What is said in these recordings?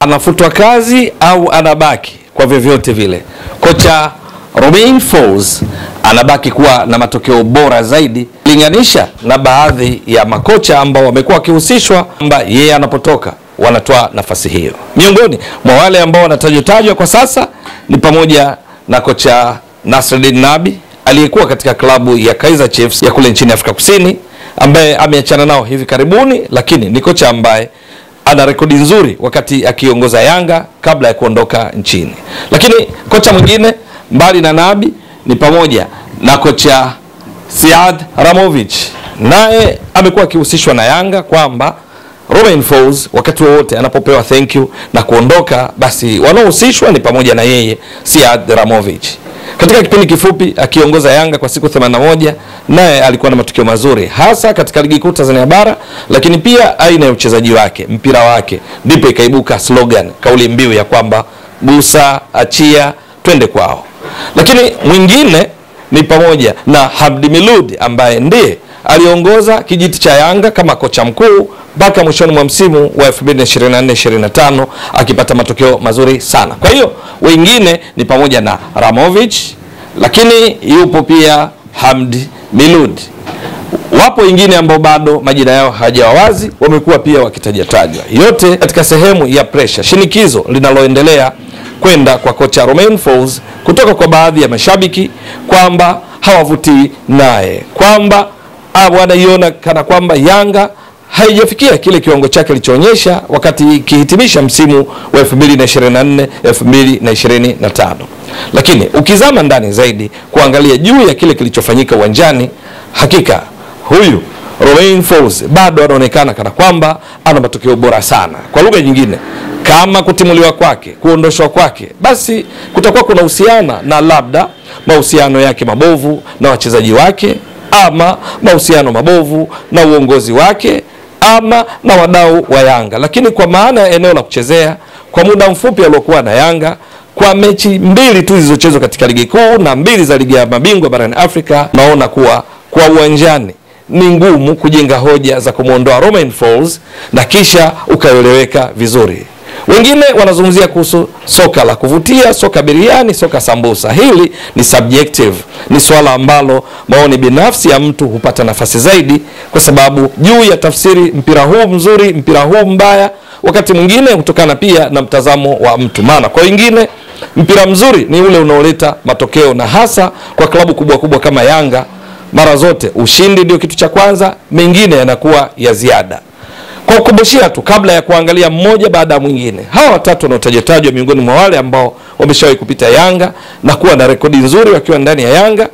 anafutwa kazi au anabaki? Kwa vyovyote vile, kocha Romain Folz anabaki kuwa na matokeo bora zaidi linganisha na baadhi ya makocha ambao wamekuwa wakihusishwa kwamba yeye anapotoka wanatoa nafasi hiyo. Miongoni mwa wale ambao wanatajwa kwa sasa ni pamoja na kocha Nasreddine Nabi aliyekuwa katika klabu ya Kaizer Chiefs ya kule nchini Afrika Kusini, ambaye ameachana nao hivi karibuni, lakini ni kocha ambaye ana rekodi nzuri wakati akiongoza Yanga kabla ya kuondoka nchini. Lakini kocha mwingine mbali na Nabi ni pamoja na kocha Sead Ramovic, naye amekuwa akihusishwa na Yanga kwamba Romain Folz wakati wote anapopewa thank you na kuondoka, basi wanaohusishwa ni pamoja na yeye Sead Ramovic. Katika kipindi kifupi akiongoza Yanga kwa siku 81, naye alikuwa na matukio mazuri hasa katika ligi kuu Tanzania bara, lakini pia aina ya uchezaji wake, mpira wake, ndipo ikaibuka slogan, kauli mbiu ya kwamba gusa, achia, twende kwao. Lakini mwingine ni pamoja na Hamdi Milud ambaye ndiye aliongoza kijiti cha Yanga kama kocha mkuu mpaka mwishoni mwa msimu wa 2024-25 akipata matokeo mazuri sana. Kwa hiyo wengine ni pamoja na Ramovic, lakini yupo pia Hamdi Milud. Wapo wengine ambao bado majina yao hajawa wazi, wamekuwa pia wakitajwa. Yote katika sehemu ya pressure, shinikizo linaloendelea kwenda kwa kocha Romain Folz kutoka kwa baadhi ya mashabiki kwamba hawavutii naye, kwamba wanaiona kana kwamba Yanga haijafikia kile kiwango chake kilichoonyesha wakati ikihitimisha msimu wa 2024-2025. Lakini ukizama ndani zaidi kuangalia juu ya kile kilichofanyika uwanjani, hakika huyu Romain Folz bado anaonekana kana kwamba ana matokeo bora sana. Kwa lugha nyingine, kama kutimuliwa kwake, kuondoshwa kwake, basi kutakuwa kuna uhusiana na labda mahusiano yake mabovu na wachezaji wake, ama mahusiano mabovu na uongozi wake, ama na wadau wa Yanga. Lakini kwa maana ya eneo la kuchezea, kwa muda mfupi aliokuwa na Yanga, kwa mechi 2 tu zilizochezwa katika ligi kuu na 2 za ligi ya mabingwa barani Afrika, naona kuwa kwa uwanjani ni ngumu kujenga hoja za kumuondoa Romain Folz na kisha ukaeleweka vizuri. Wengine wanazungumzia kuhusu soka la kuvutia, soka biriani, soka sambusa. Hili ni subjective, ni swala ambalo maoni binafsi ya mtu hupata nafasi zaidi, kwa sababu juu ya tafsiri mpira huu mzuri, mpira huu mbaya, wakati mwingine kutokana pia na mtazamo wa mtu. Maana kwa wengine mpira mzuri ni ule unaoleta matokeo, na hasa kwa klabu kubwa kubwa kama Yanga, mara zote ushindi ndio kitu cha kwanza, mengine yanakuwa ya ziada. Kwa kukumbushia tu kabla ya kuangalia mmoja baada ya mwingine, hawa watatu wanaotajwa miongoni mwa wale ambao wameshawahi kupita Yanga na kuwa na rekodi nzuri wakiwa ndani ya Yanga,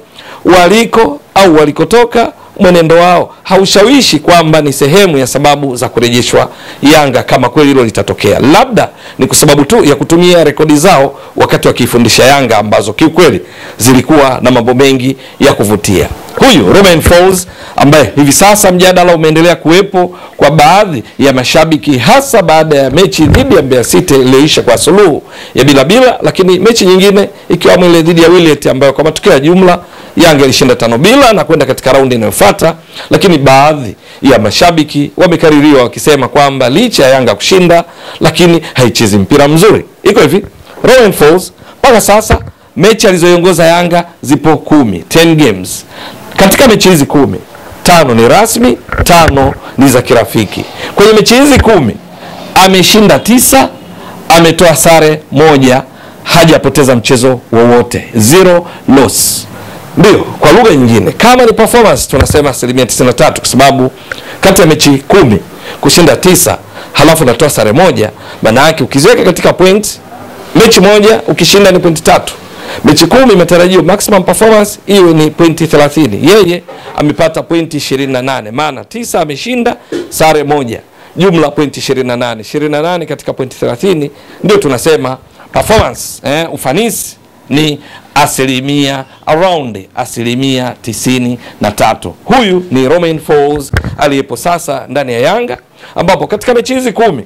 waliko au walikotoka, mwenendo wao haushawishi kwamba ni sehemu ya sababu za kurejeshwa Yanga kama kweli hilo litatokea. Labda ni kwa sababu tu ya kutumia rekodi zao wakati wakifundisha Yanga, ambazo kiukweli zilikuwa na mambo mengi ya kuvutia. Huyu Romain Folz ambaye hivi sasa mjadala umeendelea kuwepo kwa baadhi ya mashabiki, hasa baada ya mechi dhidi ya Mbeya City iliyoisha kwa suluhu ya bila, lakini mechi nyingine ikiwa ile dhidi ya Wydad ambayo kwa matokeo ya jumla Yanga ilishinda 5-0 na kwenda katika raundi inayofuata. Lakini baadhi ya mashabiki wamekaririwa wakisema kwamba licha ya Yanga kushinda, lakini haichezi mpira mzuri. Iko hivi, Romain Folz mpaka sasa mechi alizoiongoza Yanga zipo 10 games. Katika mechi hizi 10, 5 ni rasmi, 5 ni za kirafiki. Kwenye mechi hizi 10 ameshinda 9, ametoa sare 1, hajapoteza mchezo wowote, 0 loss. Ndio, kwa lugha nyingine, kama ni performance tunasema 93%, kwa sababu kati ya mechi 10 kushinda 9 halafu natoa sare 1, maana yake ukiziweka katika point, mechi moja ukishinda ni point 3. Mechi 10 imetarajiwa maximum performance iwe ni pointi 30. Yeye amepata pointi 28, maana 9 ameshinda, sare 1, jumla pointi 28. 28 katika pointi 30 ndio tunasema performance, ufanisi ni around 93%. Huyu ni Romain Folz aliyepo sasa ndani ya Yanga, ambapo katika mechi hizi 10,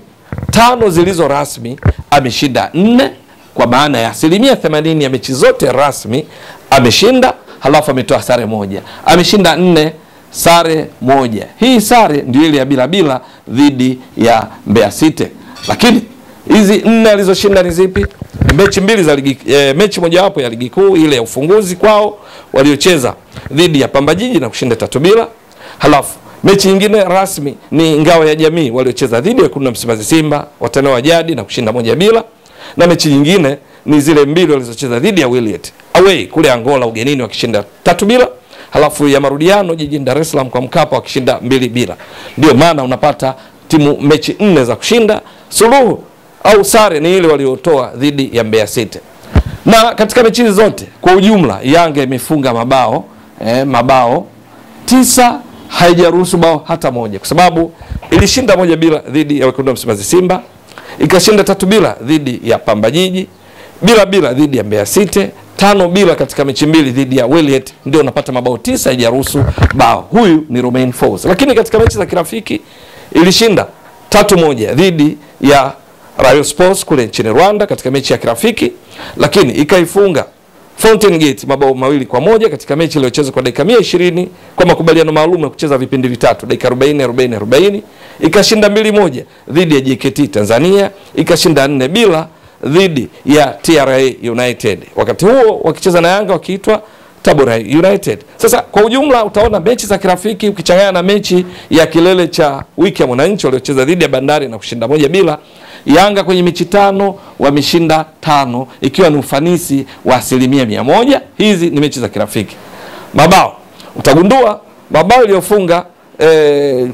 5 zilizo rasmi ameshinda 4, kwa maana ya 80% ya mechi zote rasmi ameshinda, halafu ametoa sare 1. Ameshinda 4, sare 1. Hii sare ndio ile ya bila dhidi ya Mbeya City. Lakini Hizi 4 alizoshinda ni zipi? Mechi mbili za ligi, mechi mojawapo ya ligi kuu ile ya ufunguzi kwao waliocheza dhidi ya Pamba Jiji na kushinda 3-0. Halafu mechi nyingine rasmi ni Ngao ya Jamii waliocheza dhidi ya Wekundu wa Msimbazi Simba, watani wa jadi, na kushinda 1-0. Na mechi nyingine ni zile mbili walizocheza dhidi ya Wiliete away kule Angola ugenini wakishinda 3-0. Halafu ya marudiano jijini Dar es Salaam kwa Mkapa wakishinda 2-0. Ndio maana unapata timu mechi 4 za kushinda. Suluhu au sare ni ile waliotoa dhidi ya Mbeya City. Na katika mechi zote kwa ujumla Yanga imefunga mabao 9, haijaruhusu bao hata moja, kwa sababu ilishinda 1-0 dhidi ya Wekundu wa Msimbazi Simba, ikashinda 3-0 dhidi ya Pamba Jiji, 0-0 dhidi ya Mbeya City, 5-0 katika mechi mbili dhidi ya Wiliete. Ndio unapata mabao 9, haijaruhusu bao. Huyu ni Romain Folz. Lakini katika mechi za kirafiki ilishinda 3-1 dhidi ya Rayon Sports kule nchini Rwanda katika mechi ya kirafiki, lakini ikaifunga Fountain Gate mabao 2-1 katika mechi iliyochezwa kwa dakika 120 kwa makubaliano maalum ya kucheza vipindi vitatu, dakika 40 ikashinda 2-1 dhidi ya JKT Tanzania, ikashinda 4-0 dhidi ya TRA United, wakati huo wakicheza na Yanga wakiitwa Tabora United. Sasa kwa ujumla utaona mechi za kirafiki ukichanganya na mechi ya kilele cha wiki ya Mwananchi waliocheza dhidi ya Bandari na kushinda 1-0, Yanga kwenye mechi 5 wameshinda 5, ikiwa ni ufanisi wa 100%. Hizi ni mechi za kirafiki. Mabao utagundua mabao yaliyofunga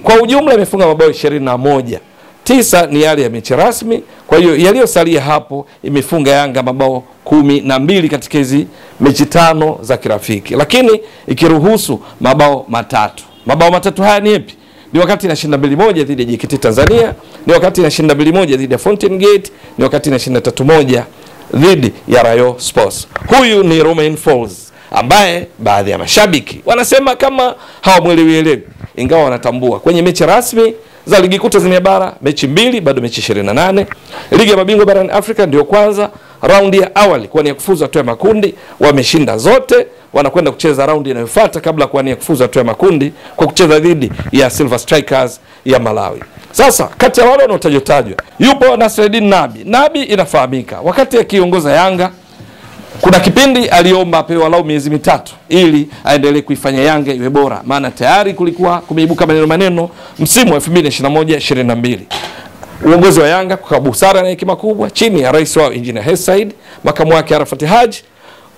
kwa ujumla imefunga mabao 21. 9 ni yale ya mechi rasmi. Kwa hiyo yaliyosalia hapo imefunga Yanga mabao 12 katika hizi mechi 5 za kirafiki, lakini ikiruhusu mabao 3. Mabao 3 haya ni yapi? Ni wakati inashinda 2-1 dhidi ya JKT Tanzania, ni wakati inashinda 2-1 dhidi ya Fountain Gate, ni wakati inashinda 3-1 dhidi ya Rayon Sports. Huyu ni Romain Folz ambaye baadhi ya mashabiki wanasema kama hawamwelewi, ingawa wanatambua kwenye mechi rasmi za ligi kuu Tanzania bara mechi 2, bado mechi 28. Ligi ya mabingwa barani Afrika ndio kwanza raundi ya awali kwa nia kufuzu hatua ya makundi, wameshinda zote, wanakwenda kucheza raundi inayofuata kabla kwa nia kufuzu hatua ya makundi kwa kucheza dhidi ya Silver Strikers ya Malawi. Sasa kati ya wale wanaotajwa yupo Nasreddine Nabi. Nabi inafahamika wakati akiongoza Yanga kuna kipindi aliomba apewe walau miezi 3 ili aendelee kuifanya Yanga iwe bora, maana tayari kulikuwa kumeibuka maneno msimu wa 2021-22. Uongozi wa Yanga kwa busara na hekima kubwa chini ya rais wao Engineer Hersi Said, makamu wake Arafat Haji,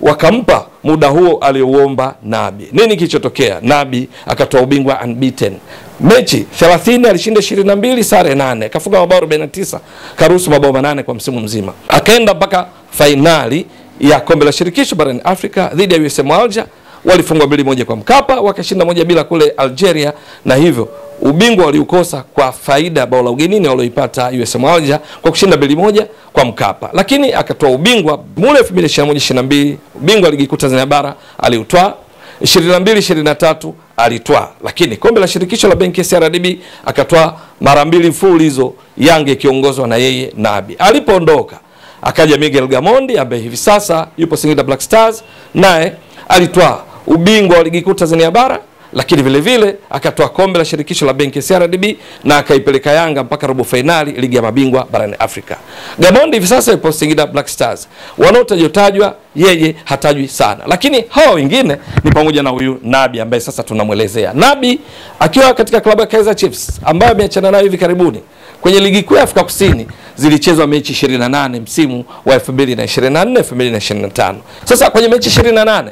wakampa muda huo aliouomba Nabi. Nini kilichotokea? Nabi akatoa ubingwa unbeaten. Mechi 30 alishinda 22, sare 8, akafunga mabao 49, karuhusu mabao 8 kwa msimu mzima. Akaenda mpaka finali ya kombe la shirikisho barani Afrika dhidi ya USM Alger, walifungwa 2-1 kwa Mkapa, wakashinda 1-0 kule Algeria, na hivyo ubingwa waliukosa kwa faida bao la ugenini walioipata USM Alger kwa kushinda 2-1 kwa Mkapa. Lakini akatoa ubingwa mule 2021-22, ubingwa ligi kuu Tanzania bara aliutwaa, 22-23 alitwaa, lakini kombe la shirikisho la benki ya CRDB akatwaa mara 2 mfululizo, Yanga ikiongozwa na yeye Nabi. Alipoondoka akaja Miguel Gamondi ambaye hivi sasa yupo Singida Black Stars, naye alitwaa ubingwa wa ligi kuu Tanzania bara, lakini vile vile akatoa kombe la shirikisho la benki ya CRDB na akaipeleka Yanga mpaka robo finali ligi ya mabingwa barani Afrika. Gamondi hivi sasa yupo Singida Black Stars. Wanaotajwa yeye hatajwi sana, lakini hao wengine ni pamoja na huyu Nabi ambaye sasa tunamuelezea. Nabi akiwa katika klabu ya Kaizer Chiefs ambaye ameachana nayo hivi karibuni. Kwenye ligi kuu ya Afrika Kusini zilichezwa mechi 28 msimu wa 2024-2025. Sasa kwenye mechi 28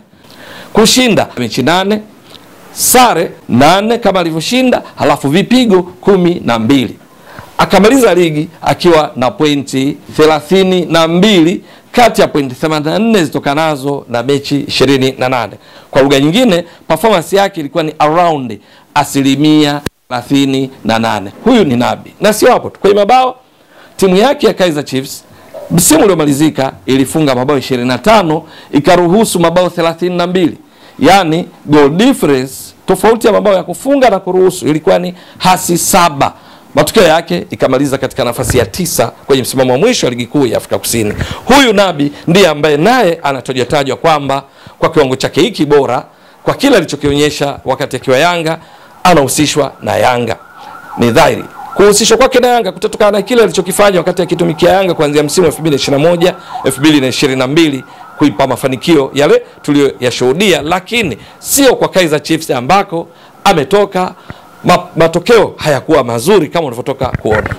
kushinda mechi 8, sare 8 kama alivyoshinda, halafu vipigo 12. Akamaliza ligi akiwa na pointi 32 kati ya pointi 84 zitokanazo na mechi 28. Kwa lugha nyingine, performance yake ilikuwa ni around 38%. Huyu ni Nabi. Na sio hapo tu. Kwa mabao, timu yake ya Kaizer Chiefs msimu uliomalizika ilifunga mabao 25, ikaruhusu mabao 32. Yaani goal difference, tofauti ya mabao ya kufunga na kuruhusu, ilikuwa ni hasi 7. Matokeo yake ikamaliza katika nafasi ya 9 kwenye msimamo wa mwisho wa ligi kuu ya Afrika Kusini. Huyu Nabi ndiye ambaye naye anatajwa kwamba kwa kiwango chake hiki bora, kwa kila alichokionyesha wakati akiwa Yanga, anahusishwa na Yanga. Ni dhahiri kuhusishwa kwake na Yanga kutatokana na kile alichokifanya wakati akitumikia Yanga kuanzia msimu 2021 2022 kuipa mafanikio yale tuliyoyashuhudia, lakini sio kwa Kaizer Chiefs ambako ametoka matokeo hayakuwa mazuri kama unavyotoka kuona.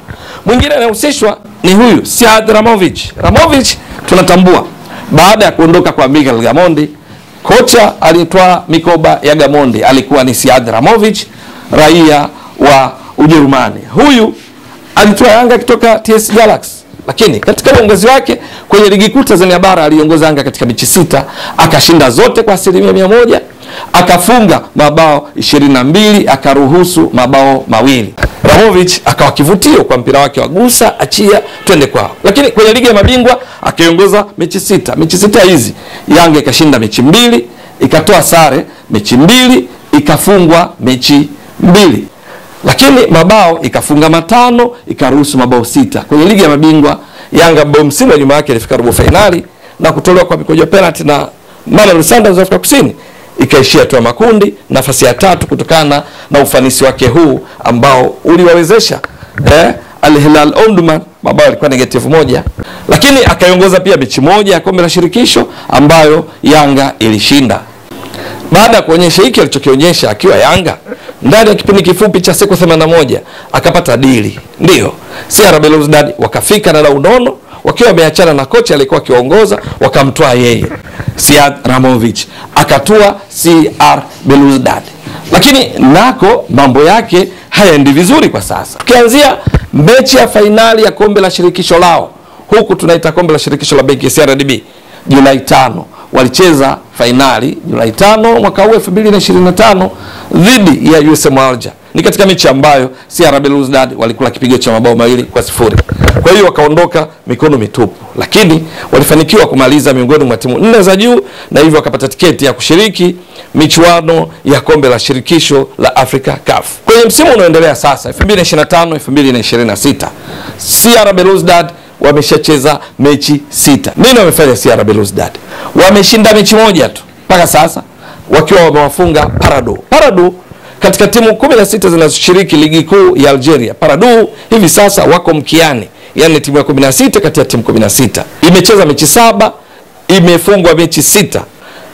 Mwingine anahusishwa ni huyu Sead Ramovic. Ramovic tunatambua baada ya kuondoka kwa Miguel Gamondi, kocha alitoa mikoba ya Gamondi alikuwa ni Sead Ramovic, raia wa Ujerumani. Huyu alitoa Yanga kutoka TS Galaxy, lakini katika uongozi wake kwenye ligi kuu Tanzania bara aliongoza Yanga katika mechi 6, akashinda zote kwa 100%, akafunga mabao 22, akaruhusu mabao 2. Ramovic akawa kivutio kwa mpira wake wa gusa achia twende kwao. Lakini kwenye ligi ya mabingwa akaiongoza mechi 6. Mechi 6 hizi Yanga ikashinda mechi 2, ikatoa sare mechi 2, ikafungwa mechi 2. Lakini mabao ikafunga 5, ikaruhusu mabao 6. Kwenye ligi ya mabingwa Yanga msimu nyuma yake ilifika robo finali na kutolewa kwa mikojo penalty na Mamelodi Sundowns wa Afrika Kusini, ikaishia tu makundi nafasi ya 3 kutokana na ufanisi wake huu ambao uliwawezesha Al Hilal Omdurman mabao yalikuwa -1. Lakini akaiongoza pia mechi 1 ya kombe la shirikisho ambayo Yanga ilishinda. Baada ya kuonyesha hiki alichokionyesha akiwa Yanga, ndani ya kipindi kifupi cha siku 81 akapata dili. Ndio CR Belouizdad wakafika na unono, wakiwa wameachana na kocha aliyekuwa akiongoza, wakamtoa yeye Sead Ramovic, akatua CR Belouizdad. Lakini nako mambo yake hayaendi vizuri kwa sasa. Tukianzia mechi ya fainali ya kombe la shirikisho lao, huku tunaita kombe la shirikisho la benki ya CRDB, Julai 5 walicheza fainali Julai 5 mwaka huu 2025 dhidi ya USM Alger. Ni katika mechi ambayo CR Belouizdad walikula kipigo cha mabao 2-0. Kwa hiyo wakaondoka mikono mitupu, lakini walifanikiwa kumaliza miongoni mwa timu 4 za juu na hivyo wakapata tiketi ya kushiriki michuano ya kombe la shirikisho la Africa CAF. Kwenye msimu unaoendelea sasa 2025 2026, CR Belouizdad wameshacheza mechi 6. Nini wamefanya CR Belouizdad? Wameshinda mechi 1 tu mpaka sasa, wakiwa wamewafunga Paradu katika timu 16 zinazoshiriki ligi kuu ya Algeria. Paradu hivi sasa wako mkiani, yani timu ya 16 kati ya timu 16. Imecheza mechi 7, imefungwa mechi 6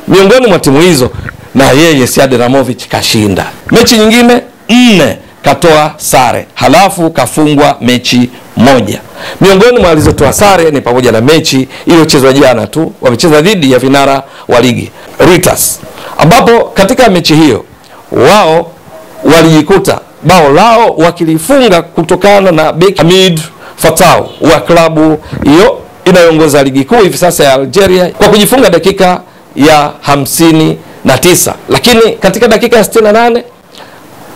miongoni mwa timu hizo, na yeye Sead Ramovic kashinda mechi nyingine 4, katoa sare, halafu kafungwa mechi 1. Miongoni mwa alizotoa sare ni pamoja na mechi iliyochezwa jana tu, wamecheza dhidi ya vinara wa ligi Reuters, ambapo katika mechi hiyo wao walijikuta bao lao wakilifunga kutokana na beki Hamid Fatau wa klabu hiyo inayoongoza ligi kuu hivi sasa ya Algeria kwa kujifunga dakika ya 59. Lakini katika dakika ya 68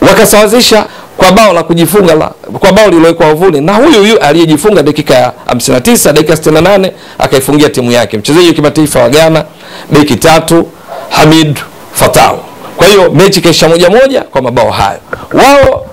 wakasawazisha kwa bao la kujifunga kwa bao lililowekwa wavuni na huyu aliyejifunga dakika ya 59, dakika 68 akaifungia timu yake mchezaji wa kimataifa wa Ghana, beki 3 Hamid Fatau. Kwa hiyo mechi kaisha 1-1 kwa mabao hayo. Wao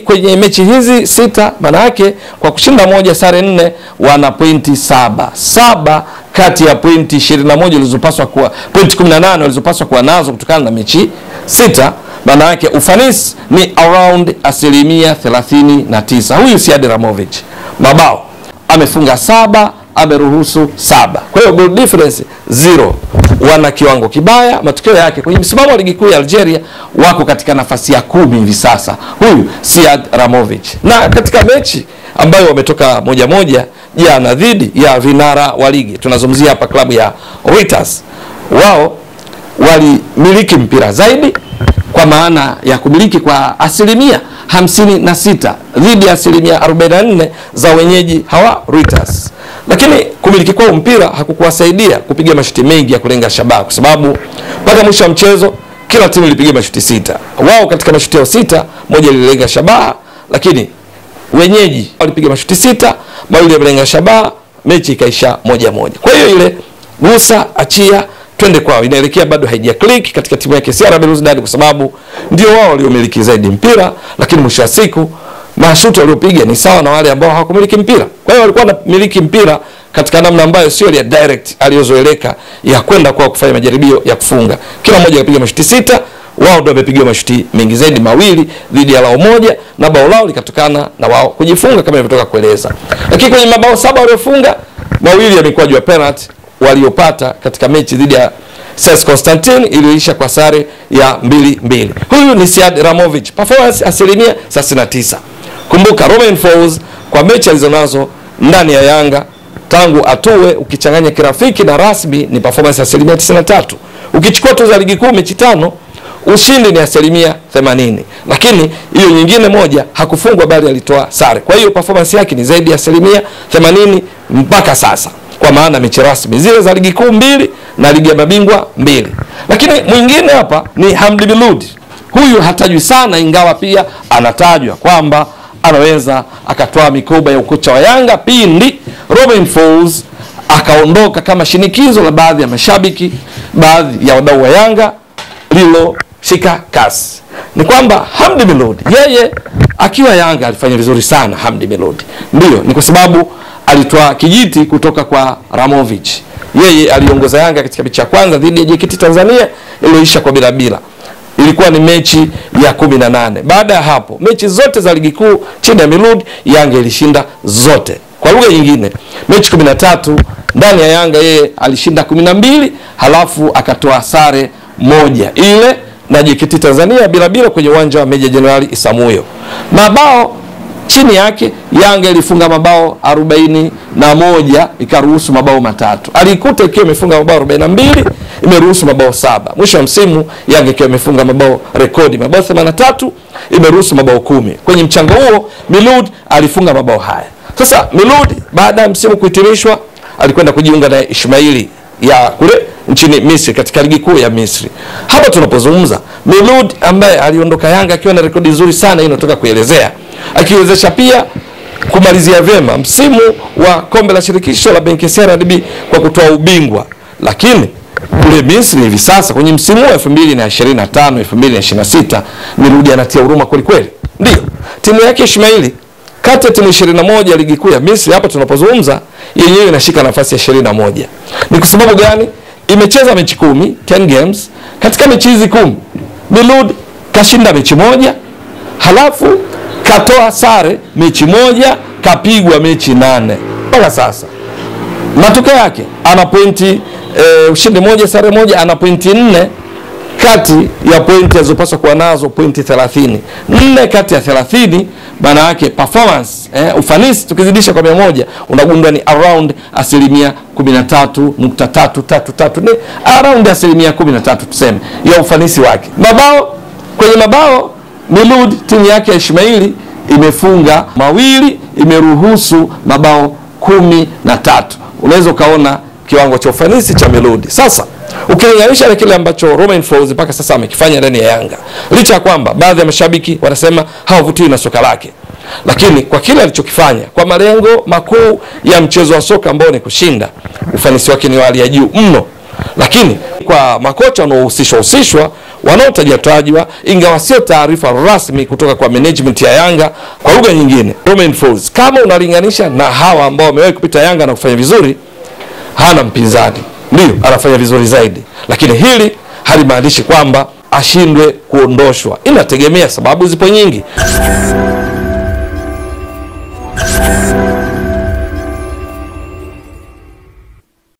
kwenye mechi hizi 6, maana yake kwa kushinda 1 sare 4 wana pointi 7 kati ya pointi 21 zilizopaswa kuwa pointi 18 walizopaswa kuwa nazo kutokana na mechi 6. Maana yake ufanisi ni around 39%. Huyu Sead Ramovic mabao amefunga 7, ameruhusu 7. Kwa hiyo goal difference 0. Wana kiwango kibaya. Matokeo yake kwenye msimamo wa ligi kuu ya Algeria wako katika nafasi ya 10 hivi sasa, huyu Sead Ramovic. Na katika mechi ambayo wametoka 1-1 jana dhidi ya vinara wa ligi, tunazungumzia hapa klabu ya Reuters, wao walimiliki mpira zaidi kwa maana ya kumiliki kwa 56% dhidi ya 44% za wenyeji hawa Reuters. Lakini kumiliki kwa mpira hakukuwasaidia kupiga mashuti mengi ya kulenga shabaha, kwa sababu mpaka mwisho wa mchezo kila timu ilipiga mashuti 6. Wao katika mashuti yao 6, moja lilenga shabaha, lakini wenyeji walipiga mashuti 6, mawili yalenga shabaha, mechi ikaisha 1-1. Kwa hiyo ile gusa achia twende kwao inaelekea bado haija click katika timu yake CR Belouizdad, kwa sababu ndio wao waliomiliki zaidi mpira, lakini mwisho wa siku mashuti waliopiga ni sawa na wale ambao hawakumiliki mpira. Kwa hiyo walikuwa wanamiliki mpira katika namna ambayo sio ya direct aliyozoeleka ya kwenda kwa kufanya majaribio ya kufunga. Kila mmoja akapiga mashuti 6, wao ndio wamepigiwa mashuti mengi zaidi, mawili dhidi ya lao moja, na bao lao likatokana na wao kujifunga kama nilivyotoka kueleza. Lakini kwenye mabao 7 waliofunga, mawili yamekuwa juu ya penalty waliopata katika mechi dhidi ya CSKA Constantine iliyoisha kwa sare ya 2-2. Huyu ni Sead Ramovic, performance 39%. Kumbuka Romain Folz kwa mechi alizonazo ndani ya Yanga tangu atue, ukichanganya kirafiki na rasmi, ni performance 93%. Ukichukua tu za ligi kuu mechi 5, ushindi ni 80%. Lakini hiyo nyingine moja hakufungwa bali alitoa sare. Kwa hiyo performance yake ni zaidi ya 80% mpaka sasa, kwa maana mechi rasmi zile za ligi kuu 2 na ligi ya mabingwa 2. Lakini mwingine hapa ni Hamdi Miloud. Huyu hatajwi sana, ingawa pia anatajwa kwamba anaweza akatoa mikoba ya ukocha wa Yanga pindi Romain Folz akaondoka, kama shinikizo la baadhi ya mashabiki, baadhi ya wadau wa Yanga lilo shika kasi. Ni kwamba Hamdi Miloud yeye akiwa Yanga alifanya vizuri sana. Hamdi Miloud ndio ni kwa sababu alitoa kijiti kutoka kwa Ramovic. Yeye aliongoza Yanga katika mechi ya kwanza dhidi ya JKT Tanzania iliyoisha kwa 0-0. Ilikuwa ni mechi ya 18. Baada ya hapo mechi zote za ligi kuu chini ya Miloud Yanga ilishinda zote. Kwa lugha nyingine, mechi 13 ndani ya Yanga yeye alishinda 12, halafu akatoa sare moja ile na JKT Tanzania 0-0 kwenye uwanja wa Meja Jenerali Isamuhyo. Mabao chini yake Yanga ilifunga mabao 41, ikaruhusu mabao 3. Alikuta ikiwa imefunga mabao 42, imeruhusu mabao 7. Mwisho wa msimu Yanga ikiwa imefunga mabao rekodi mabao 83, imeruhusu mabao 10. Kwenye mchango huo Miloud alifunga mabao haya. Sasa Miloud baada ya msimu kuhitimishwa alikwenda kujiunga na Ismaili ya kule nchini Misri katika ligi kuu ya Misri. Hapa tunapozungumza Miloud ambaye aliondoka Yanga akiwa na rekodi nzuri sana, inatoka kuelezea, akiwezesha pia kumalizia vyema msimu wa kombe la shirikisho la benki CRDB kwa kutoa ubingwa. Lakini kule Misri hivi sasa kwenye msimu wa 2025-2026 Miloud anatia huruma kweli kweli. Ndio timu yake Ismaili kati ya timu 21 ligi kuu ya Misri hapa tunapozungumza yenyewe inashika nafasi ya 21. Ni kwa sababu gani? Imecheza mechi 10 games. Katika mechi hizi 10 Miloud kashinda mechi moja, halafu katoa sare mechi moja, kapigwa mechi 8. Mpaka sasa matokeo yake ana pointi ushindi moja, sare moja, ana pointi 4 kati ya pointi azopaswa kuwa nazo pointi 30. 4 kati ya 30, maana yake performance ufanisi tukizidisha kwa 100 unagundua ni around 13.333, ni around 13% tuseme ya ufanisi wake. Kwenye mabao Miloud timu yake ya Ismaili imefunga 2, imeruhusu mabao 13. Unaweza kaona kiwango cha ufanisi cha Miloud. Sasa ukilinganisha na kile ambacho Romain Folz mpaka sasa amekifanya ndani ya Yanga, licha ya kwamba baadhi ya mashabiki wanasema hawavutiwi na soka lake, lakini kwa kile alichokifanya kwa malengo makuu ya mchezo wa soka ambao ni kushinda, ufanisi wake ni wa hali ya juu mno. Lakini kwa makocha wanaohusishwa wanaotajwa, ingawa sio taarifa rasmi kutoka kwa management ya Yanga, kwa lugha nyingine Romain Folz kama unalinganisha na hawa ambao wamewahi kupita Yanga na kufanya vizuri, hana mpinzani. Ndio anafanya vizuri zaidi, lakini hili halimaanishi kwamba ashindwe kuondoshwa. Inategemea, sababu zipo nyingi.